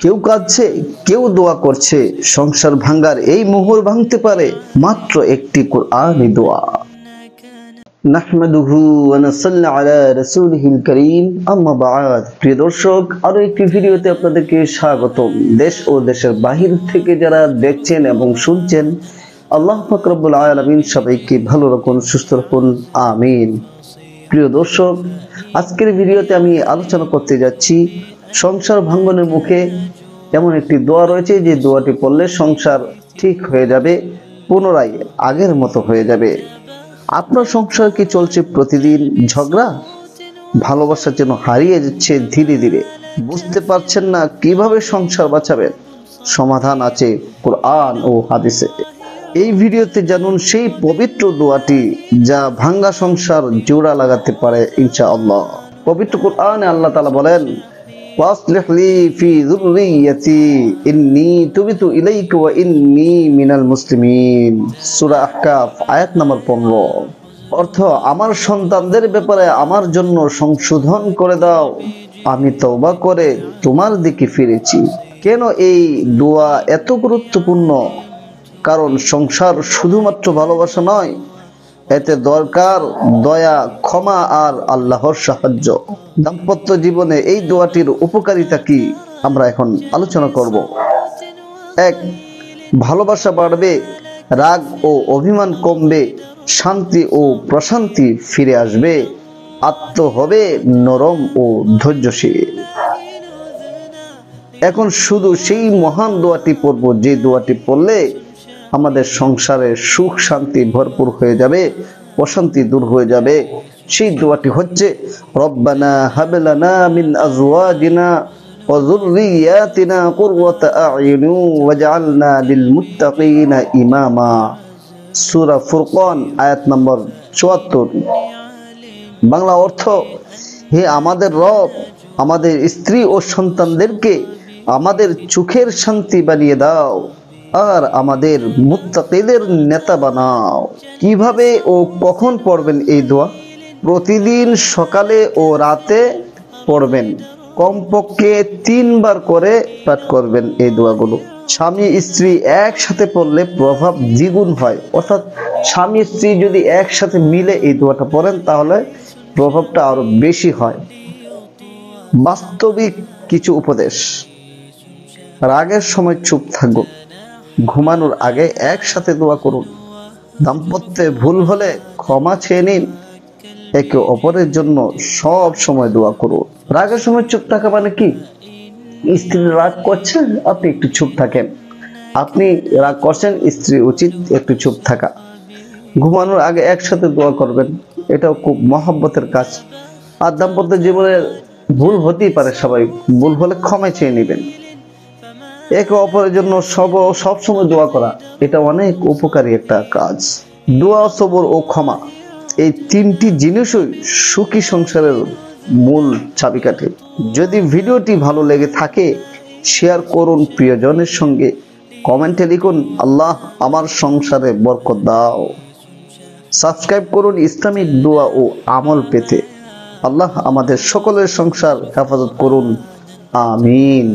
কেউ কাঁদছে, কেউ দোয়া করছে। সংসার ভাঙার এই মোহর ভাঙতে পারে মাত্র একটি কোরআনি দোয়া। নাহমাদুহু ওয়া নাসাল্লি আলা রাসূলিহিল কারীম, আম্মা বা'দ। প্রিয় দর্শক, আরো একটি ভিডিওতে আপনাদেরকে স্বাগতম। দেশ ও দেশের বাহির থেকে যারা দেখছেন এবং শুনছেন, আল্লাহ পাক রব্বুল আলামিন সবাইকে ভালো রাখুন, সুস্থ রাখুন, আমিন। প্রিয় দর্শক, আজকের ভিডিওতে আমি আলোচনা করতে যাচ্ছি সংসার ভাঙনের মুখে এমন একটি দোয়া রয়েছে যে দোয়াটি পড়লে সংসার ঠিক হয়ে যাবে, পুনরায় আগের মতো হয়ে যাবে। আপনার সংসার কি চলছে প্রতিদিন ঝগড়া? ভালোবাসা যেন হারিয়ে যাচ্ছে ধীরে ধীরে, বুঝতে পারছেন না কিভাবে সংসার বাঁচাবেন? সমাধান আছে কোরআন ও হাদিসে। এই ভিডিওতে জানুন সেই পবিত্র দোয়াটি যা ভাঙ্গা সংসার জোড়া লাগাতে পারে ইনশাআল্লাহ। পবিত্র কোরআনে আল্লাহ তাআলা বলেন, ওয়াসলিহ লি ফি যুররিয়াতি ইন্নী তুবিতু ইলাইকা ওয়া ইন্নী মিনাল মুসলিমিন। সূরা আহকাফ আয়াত নম্বর 15। অর্থ, আমার সন্তানদের ব্যাপারে আমার জন্য সংশোধন করে দাও, আমি তওবা করে তোমার দিকে ফিরেছি। কেন এই দোয়া এত গুরুত্বপূর্ণ? কারণ সংসার শুধুমাত্র ভালোবাসা নয়, এতে দরকার দয়া, ক্ষমা আর আল্লাহর সাহায্য। দাম্পত্য জীবনে এই দোয়াটির উপকারিতা কি আমরা এখন আলোচনা করব। 1. ভালোবাসা বাড়বে, রাগ ও অভিমান কমবে, শান্তি ও প্রশান্তি ফিরে আসবে, আত্ম হবে নরম ও ধৈর্যশীল। এখন শুধু সেই মহান দোয়াটি পড়ব যে দোয়াটি পড়লে আমাদের সংসারে সুখ শান্তি ভরপুর হয়ে যাবে, অশান্তি দূর হয়ে যাবে। সেই দোয়াটি হচ্ছে, রব্বানা হাব লানা মিন আজওয়াজিনা ওয়া যুররিয়াতিনা কুররাতা আ'ইউনি ওয়াজআলনা লিল মুত্তাকিনা ইমামা। সূরা ফুরকান আয়াত নম্বর ৭৪। বাংলা অর্থ, হে আমাদের রব, আমাদের স্ত্রী ও সন্তানদেরকে আমাদের চোখের শান্তি বানিয়ে দাও আর আমাদের মুত্তাকিদের নেতা বানাও। কিভাবে ও কখন পড়বেন এই দোয়া? প্রতিদিন সকালে ও রাতে পড়বেন। কমপক্ষে 3 বার করে পাঠ করবেন এই দোয়াগুলো। স্বামী স্ত্রী একসাথে পড়লে প্রভাব দ্বিগুণ হয়। অর্থাৎ স্বামী স্ত্রী যদি একসাথে মিলে এই দোয়াটা পড়েন তাহলে প্রভাবটা আরো বেশি হয়। বাস্তবিক কিছু উপদেশ: রাগের সময় চুপ থাকুন, ঘুমানোর আগে একসাথে দোয়া করুন, দাম্পত্যে ভুল হলে ক্ষমা চেয়ে নিন, একে অপরের জন্য সব সময় দোয়া করুন। রাগের সময় চুপ থাকা মানে কি? স্ত্রী রাগ করছেন, আপনি একটু চুপ থাকেন। আপনি রাগ করছেন, স্ত্রী উচিত একটু চুপ থাকা। ঘুমানোর আগে একসাথে দোয়া করবেন, এটাও খুব মহব্বতের কাজ। আর দাম্পত্য জীবনে ভুল হতেই পারে, সবাই ভুল হলে ক্ষমা চেয়ে নেবেন। একে অপরের জন্য সব সময় দোয়া করা, এটা অনেক উপকারী একটা কাজ। দোয়া, সবর ও ক্ষমা, এই 3টি জিনিসই সুখী সংসারের মূল চাবিকাঠি। যদি ভিডিওটি ভালো লেগে থাকে শেয়ার করুন প্রিয়জনের সঙ্গে, কমেন্টে লিখুন আল্লাহ আমার সংসারে বরকত দাও। সাবস্ক্রাইব করুন ইসলামিক দোয়া ও আমল পেতে। আল্লাহ আমাদের সকলের সংসার হেফাজত করুন, আমিন।